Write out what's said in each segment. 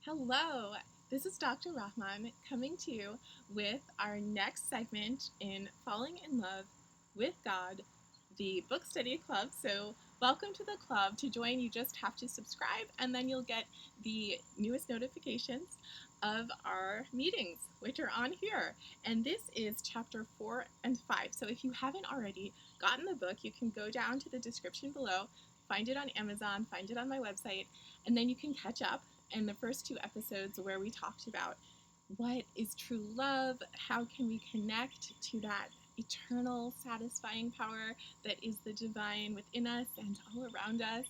Hello, this is Dr. Rahman coming to you with our next segment in Falling in Love with God, the Book Study Club. So, welcome to the club. To join, you just have to subscribe, and then you'll get the newest notifications of our meetings, which are on here. And this is chapter 4 and 5. So, if you haven't already gotten the book, you can go down to the description below, find it on Amazon, find it on my website, and then you can catch up in the first two episodes where we talked about what is true love, how can we connect to that eternal, satisfying power that is the divine within us and all around us.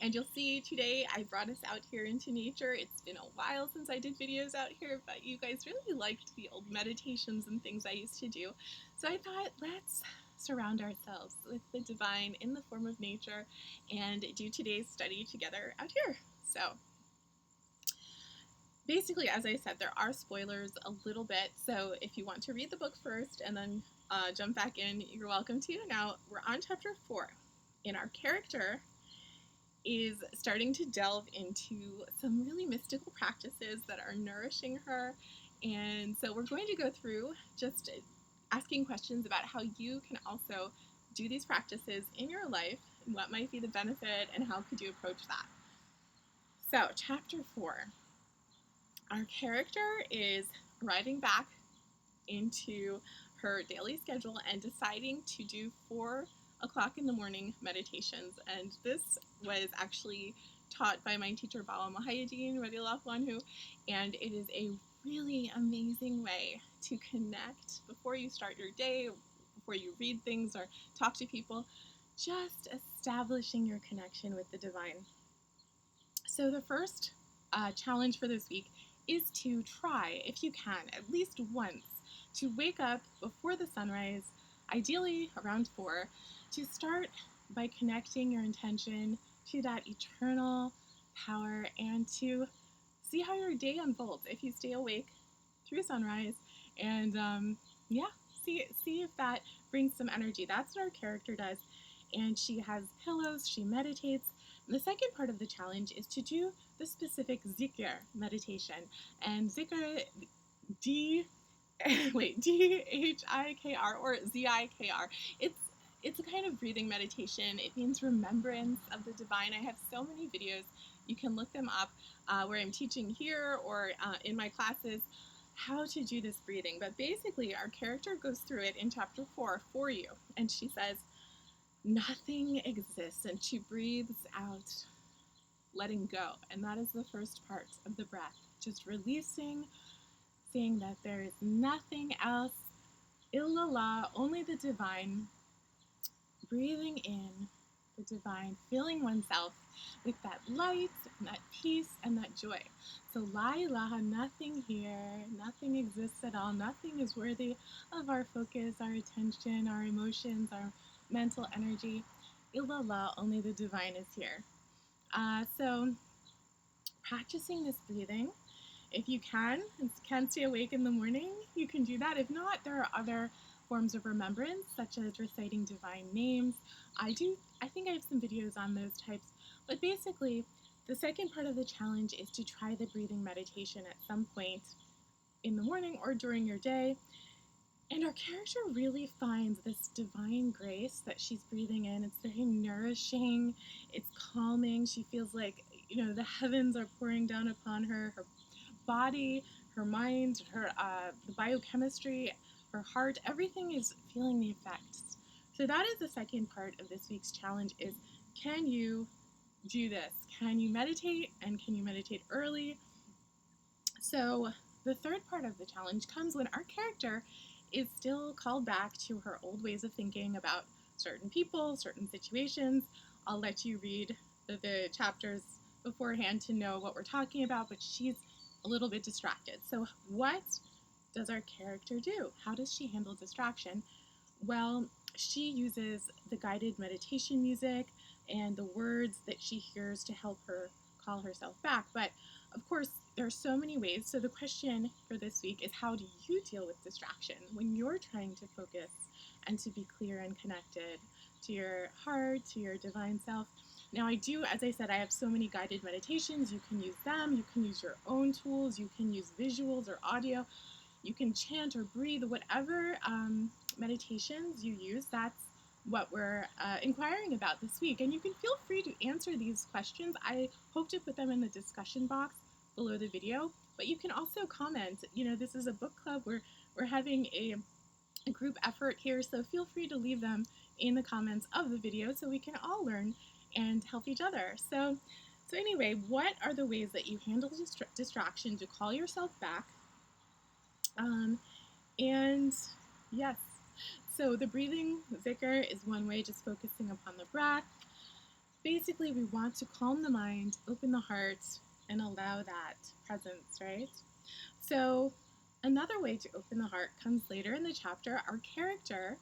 And you'll see today I brought us out here into nature. It's been a while since I did videos out here, but you guys really liked the old meditations and things I used to do. So I thought, let's surround ourselves with the divine in the form of nature and do today's study together out here. So basically, as I said, there are spoilers a little bit, so if you want to read the book first and then jump back in, you're welcome to. Now, we're on chapter 4, and our character is starting to delve into some really mystical practices that are nourishing her, and so we're going to go through just asking questions about how you can also do these practices in your life, and what might be the benefit, and how could you approach that. So, chapter 4. Our character is arriving back into her daily schedule and deciding to do 4 o'clock in the morning meditations. And this was actually taught by my teacher, Baba Mahayadeen Radiallahu Anhu, and it is a really amazing way to connect before you start your day, before you read things or talk to people, just establishing your connection with the divine. So the first challenge for this week is to try, if you can, at least once, to wake up before the sunrise, ideally around 4, to start by connecting your intention to that eternal power and to see how your day unfolds if you stay awake through sunrise and see if that brings some energy. That's what our character does. And she has pillows, she meditates. And the second part of the challenge is to do the specific zikr meditation. And zikr, D-H-I-K-R or Z-I-K-R. It's a kind of breathing meditation. It means remembrance of the divine. I have so many videos. You can look them up where I'm teaching here or in my classes how to do this breathing. But basically, our character goes through it in chapter 4 for you. And she says, nothing exists, and she breathes out, letting go. And that is the first part of the breath, just releasing, saying that there is nothing else, illallah, only the divine, breathing in the divine, filling oneself with that light and that peace and that joy. So la ilaha, nothing here, nothing exists at all, nothing is worthy of our focus, our attention, our emotions, our mental energy. Illallah, only the divine is here. So practicing this breathing, if you can stay awake in the morning, you can do that. If not, there are other forms of remembrance, such as reciting divine names. I think I have some videos on those types. But basically, the second part of the challenge is to try the breathing meditation at some point in the morning or during your day. And our character really finds this divine grace that she's breathing in. It's very nourishing, it's calming. She feels like, the heavens are pouring down upon her. Her body, her mind, her the biochemistry, her heart, everything is feeling the effects. So that is the second part of this week's challenge is, can you do this? Can you meditate, and can you meditate early? So the third part of the challenge comes when our character is still called back to her old ways of thinking about certain people, certain situations. I'll let you read the chapters beforehand to know what we're talking about, but she's a little bit distracted. So what does our character do? How does she handle distraction? Well, she uses the guided meditation music and the words that she hears to help her call herself back. But of course, there are so many ways. So the question for this week is, how do you deal with distraction when you're trying to focus and to be clear and connected to your heart, to your divine self? Now I do, as I said, I have so many guided meditations. You can use them. You can use your own tools. You can use visuals or audio. You can chant or breathe, whatever meditations you use. That's what we're inquiring about this week. And you can feel free to answer these questions. I hope to put them in the discussion box below the video, but you can also comment. You know, this is a book club. We're having a group effort here, so feel free to leave them in the comments of the video so we can all learn and help each other. So anyway, what are the ways that you handle distraction to call yourself back? And yes, so the breathing zikr is one way, just focusing upon the breath. Basically, we want to calm the mind, open the heart, and allow that presence, right? So another way to open the heart comes later in the chapter. Our character,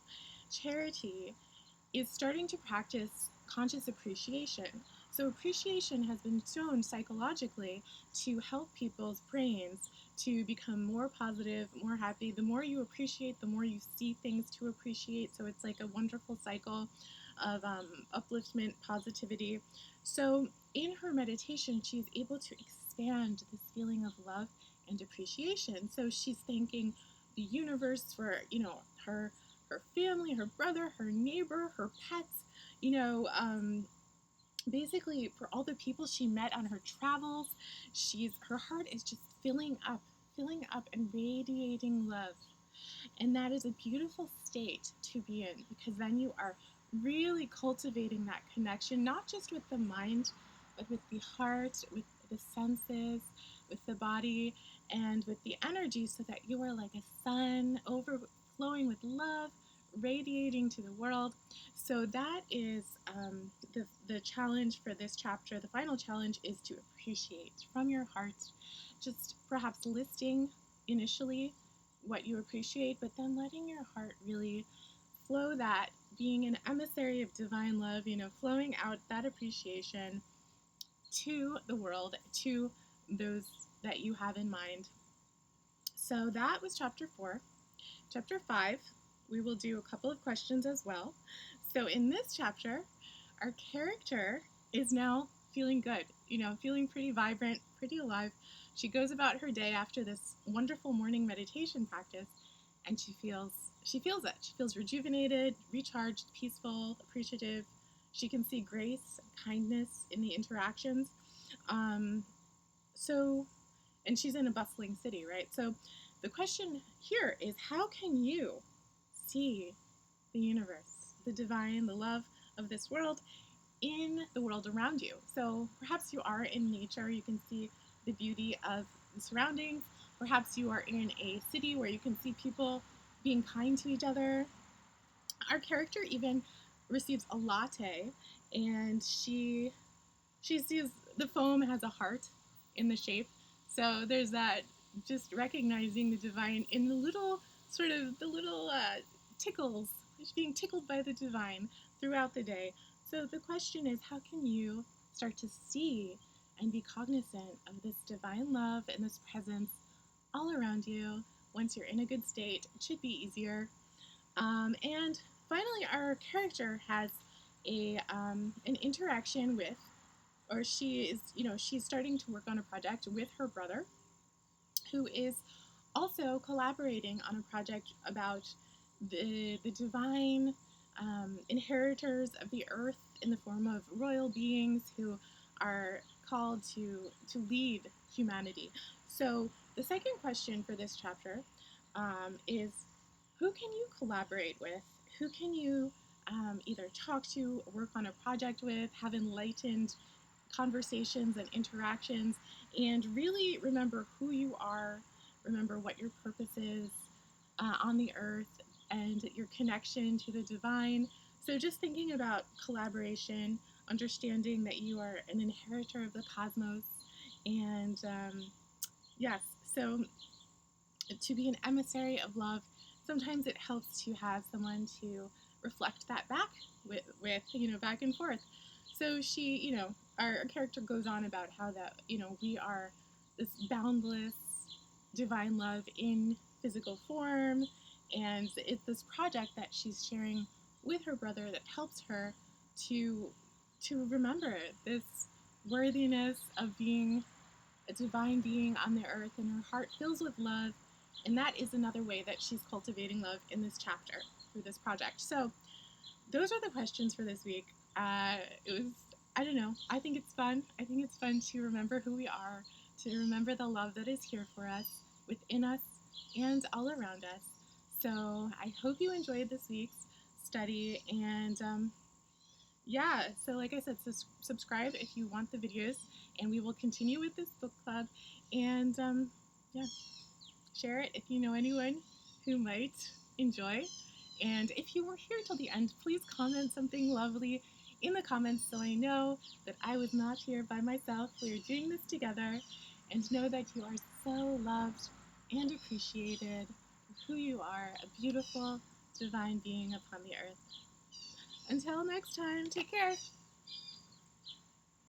Charity, is starting to practice conscious appreciation. So appreciation has been shown psychologically to help people's brains to become more positive, more happy. The more you appreciate, the more you see things to appreciate. So it's like a wonderful cycle of upliftment, positivity. So in her meditation, she's able to expand this feeling of love and appreciation. So she's thanking the universe for, her family, her brother, her neighbor, her pets, basically for all the people she met on her travels. Her heart is just filling up and radiating love. And that is a beautiful state to be in, because then you are really cultivating that connection, not just with the mind, but with the heart, with the senses, with the body, and with the energy, so that you are like a sun overflowing with love, radiating to the world. So that is the challenge for this chapter. The final challenge is to appreciate from your heart, just perhaps listing initially what you appreciate, but then letting your heart really flow that, being an emissary of divine love, flowing out that appreciation to the world, to those that you have in mind. So that was chapter 4. Chapter 5, we will do a couple of questions as well. So in this chapter, our character is now feeling good, feeling pretty vibrant, pretty alive. She goes about her day after this wonderful morning meditation practice, and she feels it. She feels rejuvenated, recharged, peaceful, appreciative. She can see grace, kindness in the interactions. And she's in a bustling city, right? So the question here is, how can you see the universe, the divine, the love of this world in the world around you? So perhaps you are in nature, you can see the beauty of the surroundings. Perhaps you are in a city where you can see people being kind to each other. Our character even receives a latte, and she sees the foam has a heart in the shape. So there's that, just recognizing the divine in the little tickles. She's being tickled by the divine throughout the day. So the question is, how can you start to see and be cognizant of this divine love and this presence all around you? Once you're in a good state, it should be easier. And finally, our character has an interaction with, or she's starting to work on a project with her brother, who is also collaborating on a project about the divine inheritors of the earth in the form of royal beings who are called to lead humanity. So the second question for this chapter is, who can you collaborate with? Who can you either talk to, work on a project with, have enlightened conversations and interactions, and really remember who you are, remember what your purpose is on the earth, and your connection to the divine. So just thinking about collaboration, understanding that you are an inheritor of the cosmos, and yes, so to be an emissary of love, sometimes it helps to have someone to reflect that back with back and forth. So she, our character goes on about how that, we are this boundless divine love in physical form, and it's this project that she's sharing with her brother that helps her to to remember this worthiness of being a divine being on the earth, and her heart fills with love. And that is another way that she's cultivating love in this chapter through this project. So those are the questions for this week. It was, I don't know, I think it's fun. I think it's fun to remember who we are, to remember the love that is here for us, within us, and all around us. So I hope you enjoyed this week's study. And yeah, so like I said, subscribe if you want the videos, and we will continue with this book club. And yeah, share it if you know anyone who might enjoy. And if you were here till the end, please comment something lovely in the comments so I know that I was not here by myself. We are doing this together, and know that you are so loved and appreciated for who you are, a beautiful, divine being upon the earth. Until next time, take care.